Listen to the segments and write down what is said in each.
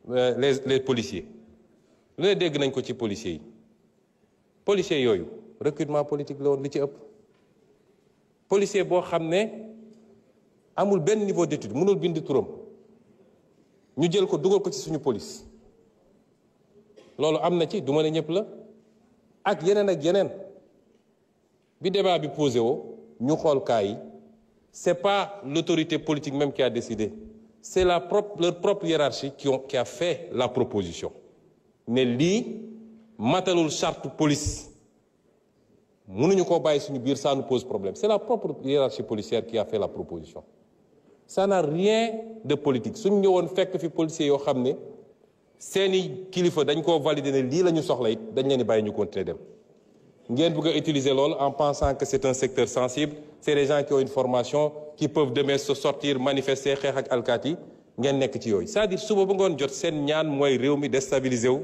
les policiers lu ne dégg nañ ko ci policiers yi policiers yooyu recrutement politique la woon li ci ëpp policier boo xam ne amul benn niveau d'étude mënul bind turam ñu jël ko dugal ko ci suñu police loolu am na ci du ma ne ñëpp la ak yeneen bi débat bi posé woo ñu xool cas yi c'est pas l'autorité politique même qui a décidé c'est leur propre hiérarchie qui a fait la proposition ne lii matalul charte police mënuñu koo bàyyi suñu biir ça nous pose problème c'est la propre hiérarchie policière qui a fait la proposition ça n'a rien de politique suñ ñëwoon fekk fi policiers yoo xam ne seeni kilifa dañ koo valider ne lii la ñu soxla it dañ leen di bàyyi ñu continuer dem ngeen bëgg a utiliser loolu en pensant que c'est un secteur sensible c'est des gens qui ont une formation qui peuvent demain se sortir manifester xeex ak alkaati ngeen nekk ci yooyu c'est-à-dire suba ba ngoon jot seen ñaan mooy réew mi déstabiliser wu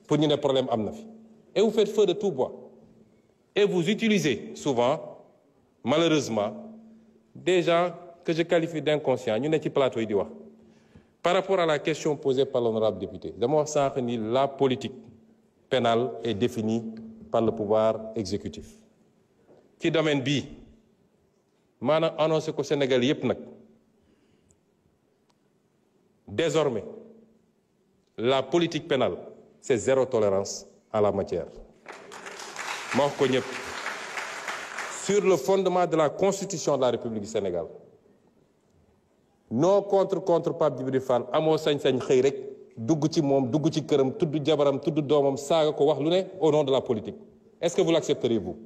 pour ñu ne problème am na fi et vous faites feu de tout bois et vous utilisez souvent malheureusement des gens que je qualifie d'inconscients ñu ne ci plateau yi di wax par rapport à la question posée par l'honorable député dama wax sànq ni la politique pénale est définie par le pouvoir exécutif ci domaine bii maanaam annoncé ko Sénégal yépp nag désormais la politique pénale c'est zéro tolérance à la matière ma wax ko ñëpp sur le fondement de la constitution de la République du Sénégal non contre Pape Djibril Fall amoo sañ-sañ xëy rek dugg ci moom dugg ci këram tudd jabaram tudd doomam saaga ko wax lu ne au nom de la politique est-ce que vous l'accepterez vous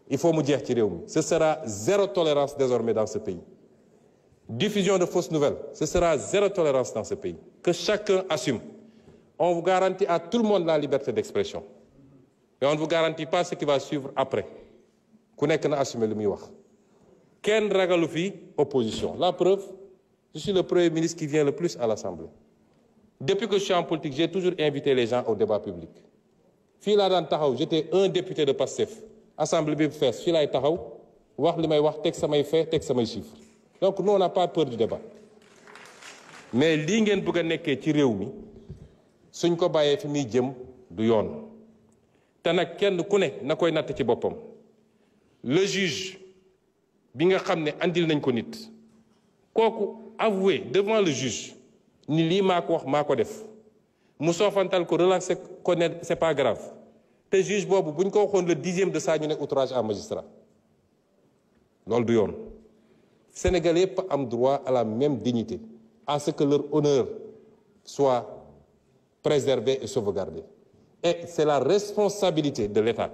il faut mu jeex ci réew mi ce sera zéro tolérance désormais dans ce pays diffusion de fausses nouvelles ce sera zéro tolérance dans ce pays que chacun assume on vous garantit à tout le monde la liberté d'expression mais on ne vous garantit pas ce qui va suivre après ku nekk na assumer lu muy wax kenn ragalu fi opposition la preuve je suis le premier ministre qui vient le plus à l'Assemblée depuis que je suis en politique j'ai toujours invité les gens au débat public fii laa daan taxaw j'étais un député de PASTEF assemblée bi fees fii laay taxaw wax li may wax teg samay fait teg samay chiffres donc nous on n'a pas peur du débat mais lii ngeen bëgg a nekkee ci réew mi suñ ko bàyyee fi muy jëm du yoon te nag kenn ku ne na koy natt ci boppam le juge bi nga xam ne andil nañ ko nit kooku avouer devant le juge ni lii maa ko wax maa ko def mu soofantal ko relaxé ko ne c'est pas grave te juge boobu bu ñu ko waxoon le 10e de ça ñu ne outrage à magistrat loolu du yoon Sénégalais yëpp am droit à la même dignité à ce que leur honneur soit préservé et sauvegardé et c'est la responsabilité de l'État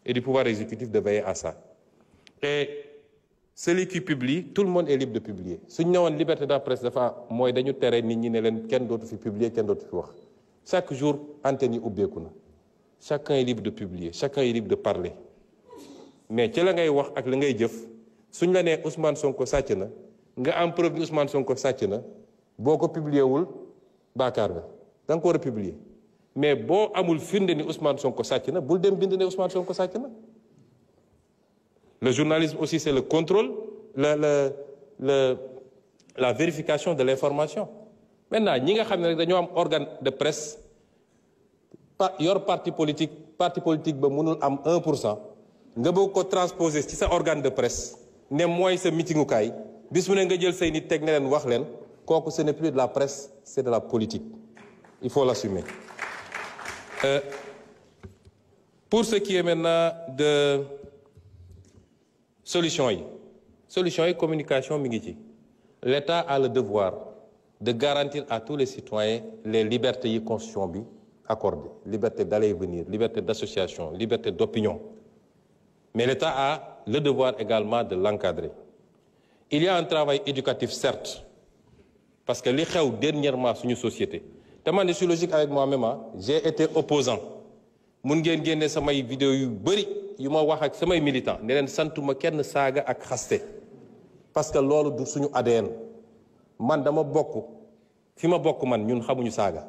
et du pouvoir exécutif de veiller à ça et celui qui publie tout le monde est libre de publier suñ ñëwoon liberté de la presse dafa mooy dañu tere nit ñi ne leen kenn dootu fi publier kenn dootu fi wax chaque jour antenne yi ubbeeku na chacun est libre de publier chacun est libre de parler mais ci la ngay wax ak la ngay jëf suñ la nee Ousmane Sonko sàcc na nga am preuve bi Ousmane Sonko sàcc na boo ko publier wul baakaar nga da nga ko war a publier mais boo amul firnde ni Ousmane Sonko sàcc na bul dem bind ne Ousmane Sonko sàcc na. Le journalisme aussi c'est le contrôle la vérification de l'information maintenant ñi nga xam ne rek dañoo am organe de presse yor parti politique ba mënul am 1% nga bëgg ko transposer ci sa organe de presse ne mooy sa meetingukaay bis mu ne nga jël say nit teg ne leen wax leen kooku ce n'est plus de la presse c'est de la politique il faut l'assumer pour ce qui est maintenant de solution yi communication mi ngi ci l'État a le devoir de garantir à tous les citoyens les libertés yi constitution bi accordé liberté d'aller et venir liberté d'association liberté d'opinion mais l'État a le devoir également de l'encadrer il y a un travail éducatif certes parce que li xew dernièrement suñu société te man je suis logique avec moi-même j'ai été opposant mun ngeen génne samay vidéo yu bari yu ma wax ak samay militants ne leen santuma kenn saaga ak xaste parce que loolu du suñu ADN man dama bokk fi ma bokk man ñun xamuñu saaga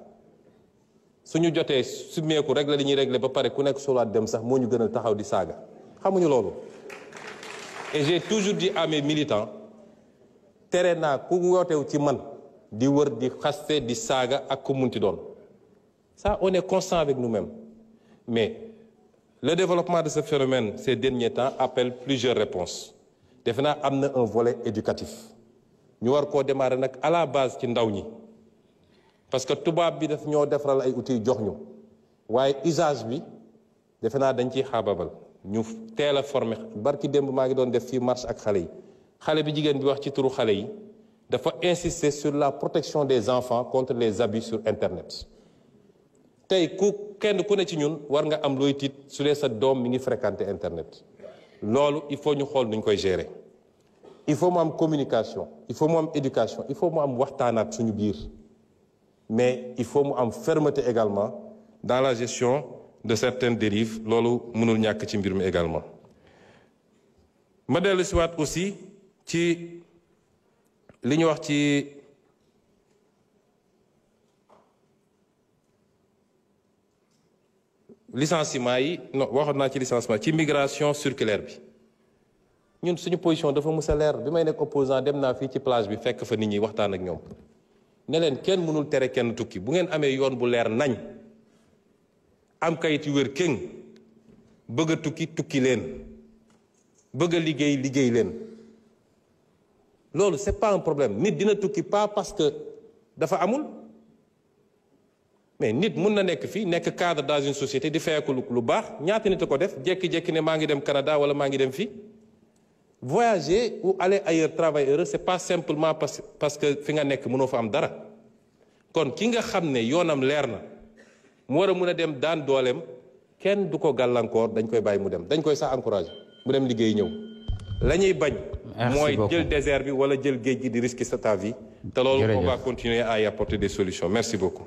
suñu jotee summeeku régler li ñuy régler ba pare ku nekk solaat dem sax moo ñu gënal taxaw di saaga xamuñu loolu et j'ai toujours dit à mes militants tere naa ku wootew ci man di wër di xaste di saaga ak ku munti doon ça on est constant avec nous-mêmes mais le développement de ce phénomène ces derniers temps appelle plusieurs réponses defe naa am na un volet éducatif ñu war koo démarrer nag à la base ci ndaw ñi parce que tubaab bi daf ñoo defaral ay outils jox ñu waaye usage bi defe naa dañ ciy xaababal ñu teel a formé barki démb maa ngi doon def fii marche ak xale yi xale bi jigéen bi wax ci turu xale yi dafa insister sur la protection des enfants contre les abus sur internet tey kenn ku ne ci ñun war nga am looy tiit su dee sa doom mi ngi fréquenter internet loolu il faut ñu xool nuñ koy gérer il faut mu am communication il faut mu am éducation il faut mu am waxtaanaat suñu biir mais il faut mu am fermeté également dans la gestion de certaines dérives loolu mënul ñàkk ci mbir mi également ma dellu si waat aussi ci li ñu wax ci licenciement yi non waxoon naa ci licenciement ci migration circulaire bi ñun suñu position dafa mës a leer bi may nekk opposant dem naa fii ci plage bi fekk fa nit ñi waxtaan ak ñoom ne leen kenn mënul tere kenn tukki bu ngeen amee yoon bu leer nañ am kayit yu wér kéng bëgg a tukki leen bëgg a liggéey leen loolu c'est pas un problème nit dina tukki pas parce que dafa amul mais nit mun na nekk fii nekk cadre dans une société di feyeku lu baax ñaata nit a ko def jékki-jékki ne maa ngi dem Canada wala maa ngi dem fii voyager ou aller ailleurs travailler heureux c'est pas simplement parce que fi nga nekk mënoo fa am dara kon ki nga xam ne yoonam leer na mu war a mun a dem daan dooleem kenn du ko gàllankoor dañ koy bàyyi mu dem dañ koy sax encourager mu dem liggéey ñëw la ñuy bañ mooy jël désert bi wala jël géej gi di risquer sa ta vie te loolu on va continuer à y apporter des solutions merci beaucoup